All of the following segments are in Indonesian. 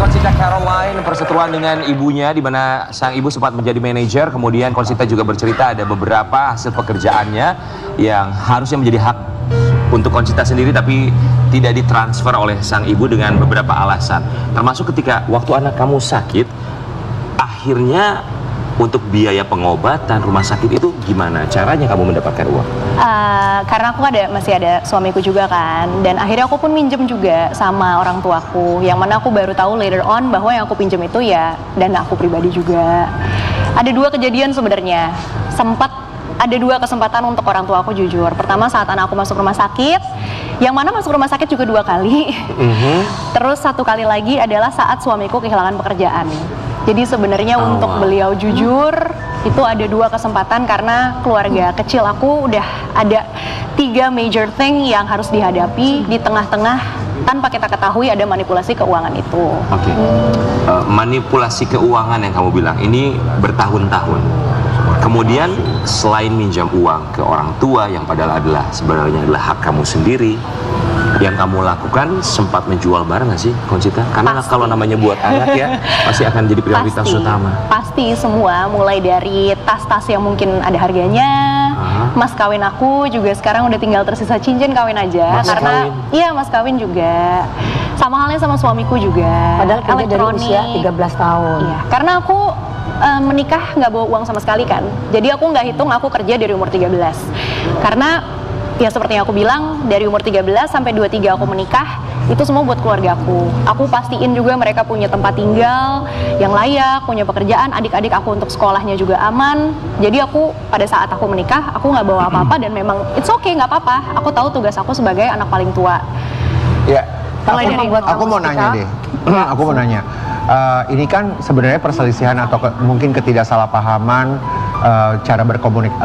Conchita Caroline perseteruan dengan ibunya, di mana sang ibu sempat menjadi manajer. Kemudian Conchita juga bercerita ada beberapa hasil pekerjaannya yang harusnya menjadi hak untuk Conchita sendiri, tapi tidak ditransfer oleh sang ibu dengan beberapa alasan. Termasuk ketika waktu anak kamu sakit, akhirnya untuk biaya pengobatan rumah sakit itu gimana caranya kamu mendapatkan uang? Karena aku masih ada suamiku juga kan, dan akhirnya aku pun minjem juga sama orang tuaku, yang mana aku baru tahu later on bahwa yang aku pinjem itu ya dana aku pribadi juga. Ada dua kejadian sebenarnya, ada dua kesempatan untuk orang tua aku jujur. Pertama saat anak aku masuk rumah sakit, yang mana masuk rumah sakit juga 2 kali. Terus 1 kali lagi adalah saat suamiku kehilangan pekerjaan. Jadi sebenarnya untuk beliau jujur itu ada 2 kesempatan, karena keluarga kecil aku udah ada 3 major thing yang harus dihadapi di tengah-tengah tanpa kita ketahui ada manipulasi keuangan itu. Oke. Manipulasi keuangan yang kamu bilang ini bertahun-tahun. Kemudian selain minjam uang ke orang tua yang padahal sebenarnya adalah hak kamu sendiri, yang kamu lakukan sempat menjual barang nggak sih, Conchita? Karena kalau namanya buat anak ya pasti akan jadi prioritas utama. Pasti semua, mulai dari tas-tas yang mungkin ada harganya, mas kawin aku juga sekarang udah tinggal tersisa cincin kawin aja. Iya, mas kawin juga. Sama halnya sama suamiku juga. Padahal kerja dari usia 13 tahun. Iya, karena aku menikah nggak bawa uang sama sekali kan. Jadi aku nggak hitung aku kerja dari umur 13. Karena ya seperti yang aku bilang, dari umur 13 sampai 23 aku menikah, itu semua buat keluarga aku. Aku pastiin juga mereka punya tempat tinggal yang layak, punya pekerjaan, adik-adik aku untuk sekolahnya juga aman. Jadi aku pada saat aku menikah, aku nggak bawa apa-apa, dan memang it's okay, nggak apa-apa. Aku tahu tugas aku sebagai anak paling tua. Ya, aku mau nanya deh. Aku mau nanya. Ini kan sebenarnya perselisihan atau mungkin ketidaksalahpahaman cara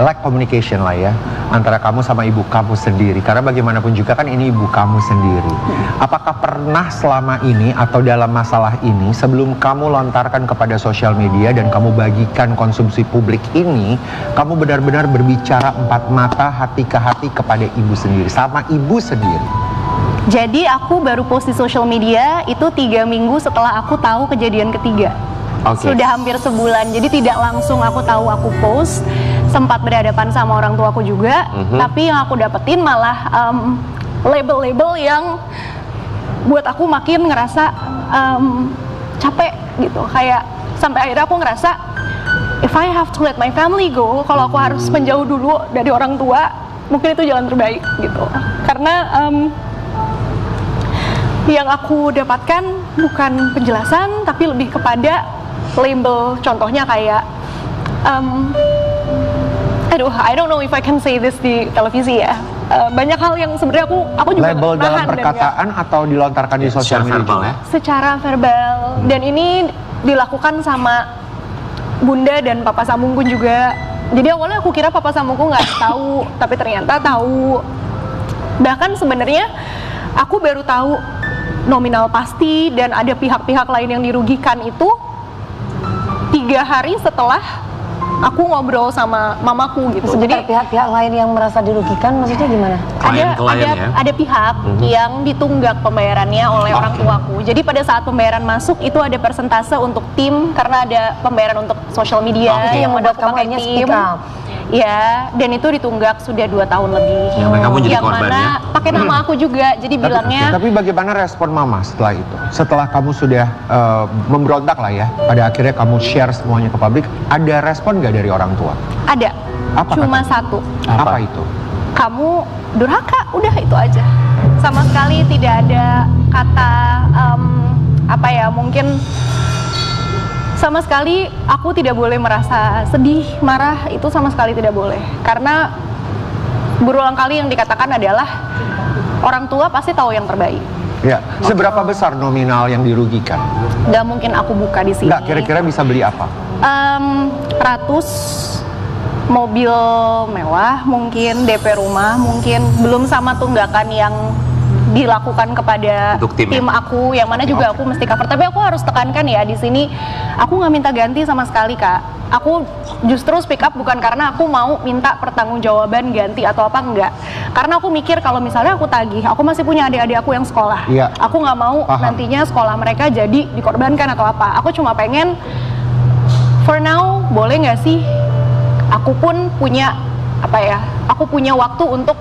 lack communication lah ya, antara kamu sama ibu kamu sendiri. Karena bagaimanapun juga kan ini ibu kamu sendiri. Apakah pernah selama ini atau dalam masalah ini, sebelum kamu lontarkan kepada sosial media dan kamu bagikan konsumsi publik ini, kamu benar-benar berbicara 4 mata, hati ke hati kepada ibu sendiri, sama ibu sendiri? Jadi aku baru post di social media itu 3 minggu setelah aku tahu kejadian ketiga. Sudah hampir sebulan, jadi tidak langsung aku tahu aku post. Sempat berhadapan sama orang tuaku juga, tapi yang aku dapetin malah label-label yang buat aku makin ngerasa capek gitu. Kayak sampai akhirnya aku ngerasa if I have to let my family go, kalau aku harus menjauh dulu dari orang tua, mungkin itu jalan terbaik gitu. Karena yang aku dapatkan bukan penjelasan, tapi lebih kepada label. Contohnya kayak I don't know if I can say this di televisi ya. Banyak hal yang sebenarnya aku juga label dalam perkataan atau dilontarkan di sosial media? Secara verbal. Dan ini dilakukan sama Bunda dan Papa Samungku juga. Jadi awalnya aku kira Papa Samungku nggak tahu, tapi ternyata tahu. Bahkan sebenarnya aku baru tahu nominal pasti dan ada pihak-pihak lain yang dirugikan itu 3 hari setelah aku ngobrol sama mamaku gitu. Jadi pihak-pihak lain yang merasa dirugikan maksudnya gimana? Ada pihak yang ditunggak pembayarannya oleh orang tuaku. Jadi pada saat pembayaran masuk itu ada persentase untuk tim, karena ada pembayaran untuk social media yang membuat kamu pakai tim. Ya, dan itu ditunggak sudah 2 tahun lebih. Yang mana pakai nama aku juga. Jadi bilangnya. Tapi bagaimana respon mama setelah itu? Setelah kamu sudah memberontak lah ya, pada akhirnya kamu share semuanya ke publik, ada respon nggak dari orang tua? Ada. Cuma satu. Apa itu? Kamu durhaka, udah itu aja. Sama sekali tidak ada kata mungkin sama sekali aku tidak boleh merasa sedih, marah, itu sama sekali tidak boleh. Karena berulang kali yang dikatakan adalah orang tua pasti tahu yang terbaik. Ya, seberapa besar nominal yang dirugikan? Gak mungkin aku buka di sini. Nggak, kira-kira bisa beli apa? Mobil mewah mungkin, DP rumah mungkin, belum sama tunggakan yang dilakukan kepada Untuk tim, tim ya? aku, yang mana juga aku mesti cover. Tapi aku harus tekankan ya di sini, aku nggak minta ganti sama sekali Kak. Aku justru speak up bukan karena aku mau minta pertanggungjawaban ganti atau apa, enggak. Karena aku mikir kalau misalnya aku tagih, aku masih punya adik-adik aku yang sekolah. Iya. Aku nggak mau Paham. nantinya sekolah mereka jadi dikorbankan atau apa. Aku cuma pengen, for now, boleh nggak sih? Aku pun punya aku punya waktu untuk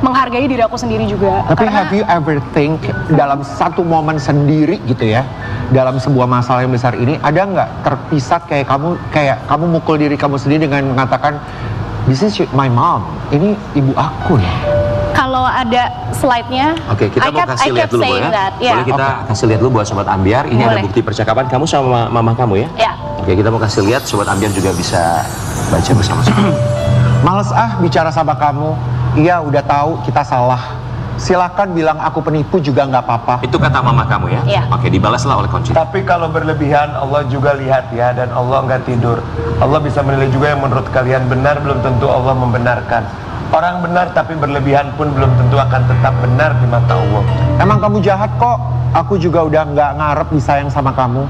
menghargai diri aku sendiri juga. Tapi Karena- have you ever think dalam satu momen sendiri gitu ya, dalam sebuah masalah yang besar ini, ada nggak terpisah kayak kamu mukul diri kamu sendiri dengan mengatakan, this is my mom, ini ibu aku nih. Kalau ada slide-nya, Oke, kita mau kasih lihat dulu Bu ya. Boleh kita kasih lihat dulu buat Sobat Ambiar. Ini ada Boleh. bukti percakapan kamu sama mama kamu ya. Ya. Oke, kita mau kasih lihat Sobat Ambiar juga bisa baca bersama-sama. Males bicara sama kamu, iya udah tahu kita salah. Silakan bilang aku penipu juga nggak apa-apa. Itu kata mama kamu ya? Iya. Oke, dibalaslah oleh Conchita. Tapi kalau berlebihan, Allah juga lihat ya, dan Allah nggak tidur. Allah bisa menilai juga yang menurut kalian benar, belum tentu Allah membenarkan. Orang benar tapi berlebihan pun belum tentu akan tetap benar di mata Allah. Emang kamu jahat kok, aku juga udah nggak ngarep disayang sama kamu.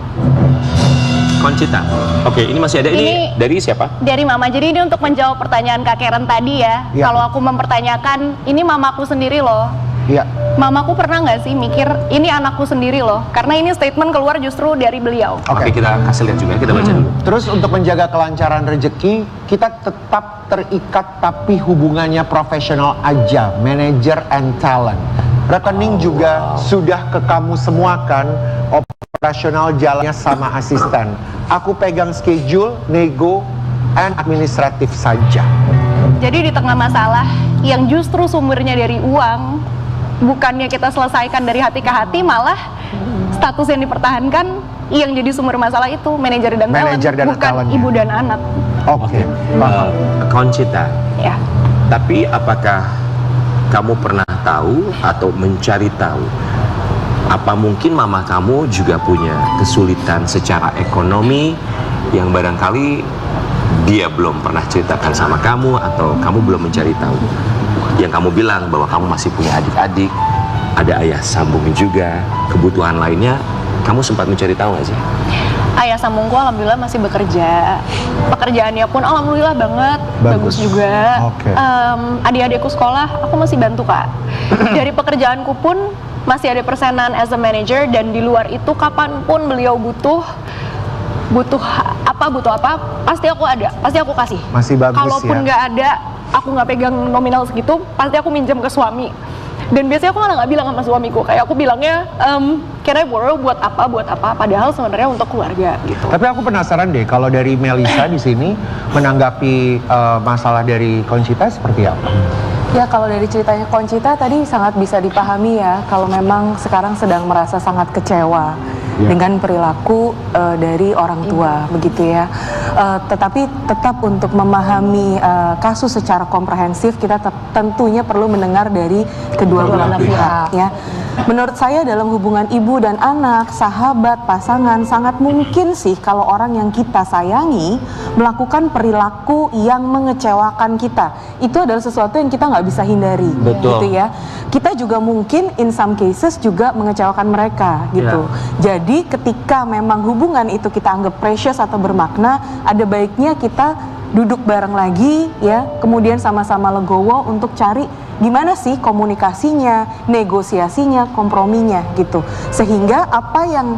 Conchita. Oke, ini masih ada. Ini dari siapa? Dari mama. Jadi ini untuk menjawab pertanyaan Kak Karen tadi ya. Iya. Kalau aku mempertanyakan, ini mamaku sendiri loh. Iya. Mamaku pernah nggak sih mikir, ini anakku sendiri loh? Karena ini statement keluar justru dari beliau. Oke, kita kasih lihat juga. Kita baca dulu. Terus untuk menjaga kelancaran rezeki, kita tetap terikat tapi hubungannya profesional aja, manager and talent. Rekening juga sudah ke kamu semua kan, operasional jalannya sama asisten. Aku pegang schedule, nego, and administratif saja. Jadi di tengah masalah yang justru sumbernya dari uang, bukannya kita selesaikan dari hati ke hati, malah status yang dipertahankan yang jadi sumber masalah itu manajer dan Manajer dan talent, bukan talentnya. ibu dan anak. Oke, paham. Conchita. Ya. Tapi apakah kamu pernah tahu atau mencari tahu, apa mungkin mama kamu juga punya kesulitan secara ekonomi yang barangkali dia belum pernah ceritakan sama kamu, atau kamu belum mencari tahu? Yang kamu bilang bahwa kamu masih punya adik-adik, ada ayah sambungnya juga, kebutuhan lainnya, kamu sempat mencari tahu nggak sih? Ayah sambungku alhamdulillah masih bekerja. Pekerjaannya pun alhamdulillah banget, bagus juga. Oke. Adik-adikku sekolah, aku masih bantu Kak. Dari pekerjaanku pun masih ada persenan as a manager, dan di luar itu kapanpun beliau butuh apa, pasti aku ada, pasti aku kasih. Masih bagus Kalaupun ya. nggak ada, aku nggak pegang nominal segitu, pasti aku minjem ke suami. Dan biasanya aku malah nggak bilang sama suamiku, kayak aku bilangnya, can I borrow buat apa, padahal sebenarnya untuk keluarga gitu. Tapi aku penasaran deh, kalau dari Melisa di sini menanggapi masalah dari Conchita seperti apa? Ya, kalau dari ceritanya Conchita tadi sangat bisa dipahami ya, kalau memang sekarang sedang merasa sangat kecewa dengan perilaku dari orang tua, begitu ya. Tetapi tetap untuk memahami kasus secara komprehensif, kita tentunya perlu mendengar dari kedua belah pihak ya. Menurut saya dalam hubungan ibu dan anak, sahabat, pasangan, sangat mungkin sih kalau orang yang kita sayangi melakukan perilaku yang mengecewakan kita. Itu adalah sesuatu yang kita nggak bisa hindari. Betul. Gitu ya. Kita juga mungkin in some cases juga mengecewakan mereka gitu. Jadi ketika memang hubungan itu kita anggap precious atau bermakna, ada baiknya kita duduk bareng lagi ya, kemudian sama-sama legowo untuk cari gimana sih komunikasinya, negosiasinya, komprominya gitu. Sehingga apa yang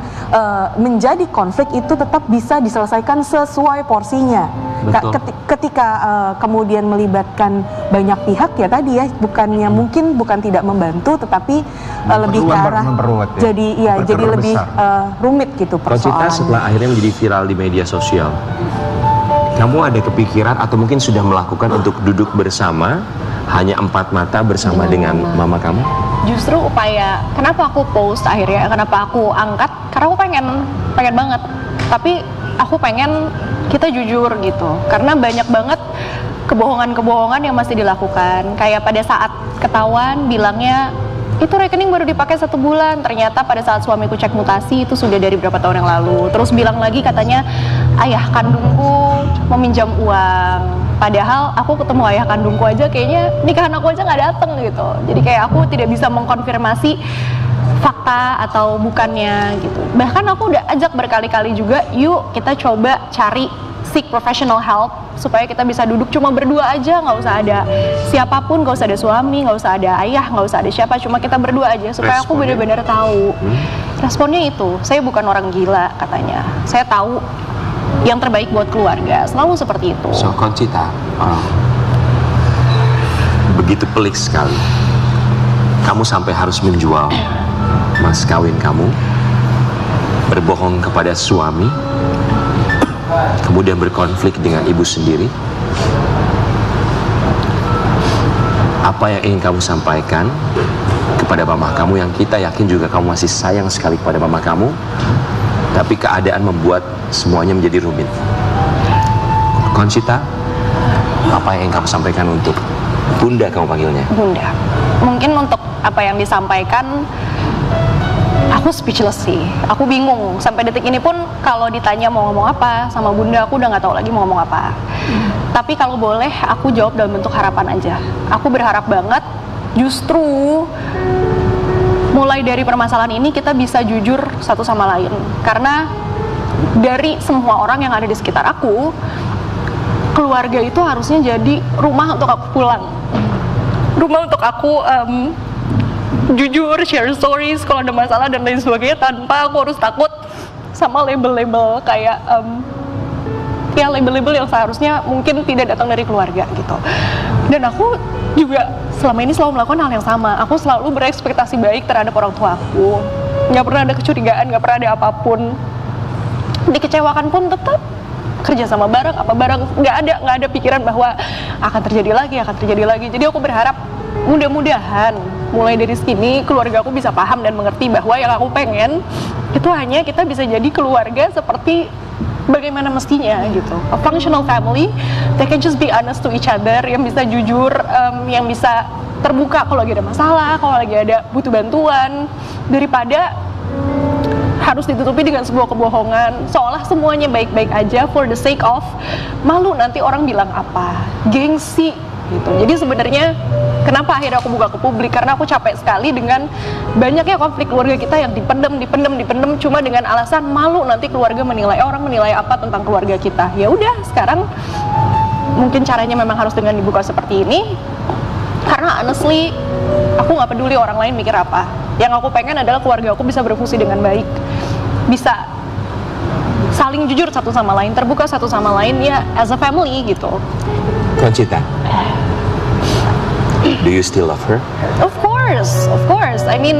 menjadi konflik itu tetap bisa diselesaikan sesuai porsinya. Betul. Ketika kemudian melibatkan banyak pihak ya tadi ya, bukan tidak membantu, tetapi lebih ke arah memperluas ya. jadi Memperkeruh lebih besar. rumit gitu Conchita, persoalannya. setelah akhirnya menjadi viral di media sosial, kamu ada kepikiran atau mungkin sudah melakukan untuk duduk bersama, hanya empat mata bersama dengan mama kamu? Justru upaya, kenapa aku post akhirnya, kenapa aku angkat, karena aku pengen banget, tapi aku pengen kita jujur gitu, karena banyak banget kebohongan-kebohongan yang masih dilakukan. Kayak pada saat ketahuan bilangnya itu rekening baru dipakai 1 bulan, ternyata pada saat suamiku cek mutasi itu sudah dari berapa tahun yang lalu. Terus bilang lagi katanya ayah kandungku meminjam uang. Padahal aku ketemu ayah kandungku aja kayaknya nikahan aku aja nggak dateng gitu. Jadi kayak aku tidak bisa mengkonfirmasi fakta atau bukannya gitu. Bahkan aku udah ajak berkali-kali juga, yuk kita coba cari seek professional help supaya kita bisa duduk cuma berdua aja, nggak usah ada siapapun, nggak usah ada suami, nggak usah ada ayah, nggak usah ada siapa, cuma kita berdua aja supaya aku benar-benar tahu. Responnya itu, saya bukan orang gila katanya. Saya tahu yang terbaik buat keluarga, selalu seperti itu. So, Conchita, begitu pelik sekali. Kamu sampai harus menjual mas kawin kamu, berbohong kepada suami, kemudian berkonflik dengan ibu sendiri. Apa yang ingin kamu sampaikan kepada mama kamu yang kita yakin juga kamu masih sayang sekali kepada mama kamu, tapi keadaan membuat semuanya menjadi rumit. Conchita, apa yang ingin kamu sampaikan untuk Bunda, kamu panggilnya? Bunda. Mungkin untuk apa yang disampaikan, aku speechless sih. Aku bingung. Sampai detik ini pun kalau ditanya mau ngomong apa sama Bunda, aku udah nggak tahu lagi mau ngomong apa. Tapi kalau boleh, aku jawab dalam bentuk harapan aja. Aku berharap banget justru mulai dari permasalahan ini kita bisa jujur satu sama lain. Karena dari semua orang yang ada di sekitar aku, keluarga itu harusnya jadi rumah untuk aku pulang, rumah untuk aku jujur, share stories kalau ada masalah dan lain sebagainya, tanpa aku harus takut sama label-label kayak ya label-label yang seharusnya mungkin tidak datang dari keluarga gitu. Dan aku juga selama ini selalu melakukan hal yang sama. Aku selalu berekspektasi baik terhadap orang tua aku, nggak pernah ada kecurigaan, nggak pernah ada apapun. Dikecewakan pun tetap kerja sama bareng, apa bareng, nggak ada pikiran bahwa akan terjadi lagi. Jadi aku berharap mudah-mudahan mulai dari sini keluarga aku bisa paham dan mengerti bahwa yang aku pengen itu hanya kita bisa jadi keluarga seperti bagaimana mestinya gitu. A functional family that can just be honest to each other, yang bisa jujur, yang bisa terbuka kalau lagi ada masalah, kalau lagi ada butuh bantuan, daripada harus ditutupi dengan sebuah kebohongan seolah semuanya baik-baik aja for the sake of malu nanti orang bilang apa, gengsi gitu. Jadi sebenarnya kenapa akhirnya aku buka ke publik, karena aku capek sekali dengan banyaknya konflik keluarga kita yang dipendem cuma dengan alasan malu nanti keluarga menilai, orang menilai apa tentang keluarga kita. Ya udah, sekarang mungkin caranya memang harus dengan dibuka seperti ini, karena honestly aku nggak peduli orang lain mikir apa. Yang aku pengen adalah keluarga aku bisa berfungsi dengan baik, bisa saling jujur satu sama lain, terbuka satu sama lain ya as a family gitu. Conchita, do you still love her? Of course. I mean,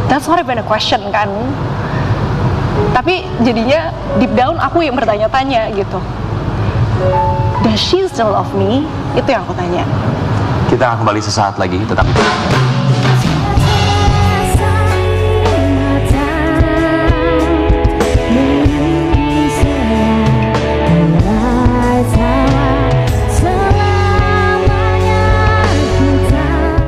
that's not even a question kan. Tapi jadinya deep down aku yang bertanya-tanya gitu. Does she still love me? Itu yang aku tanya. Kita akan kembali sesaat lagi, tetap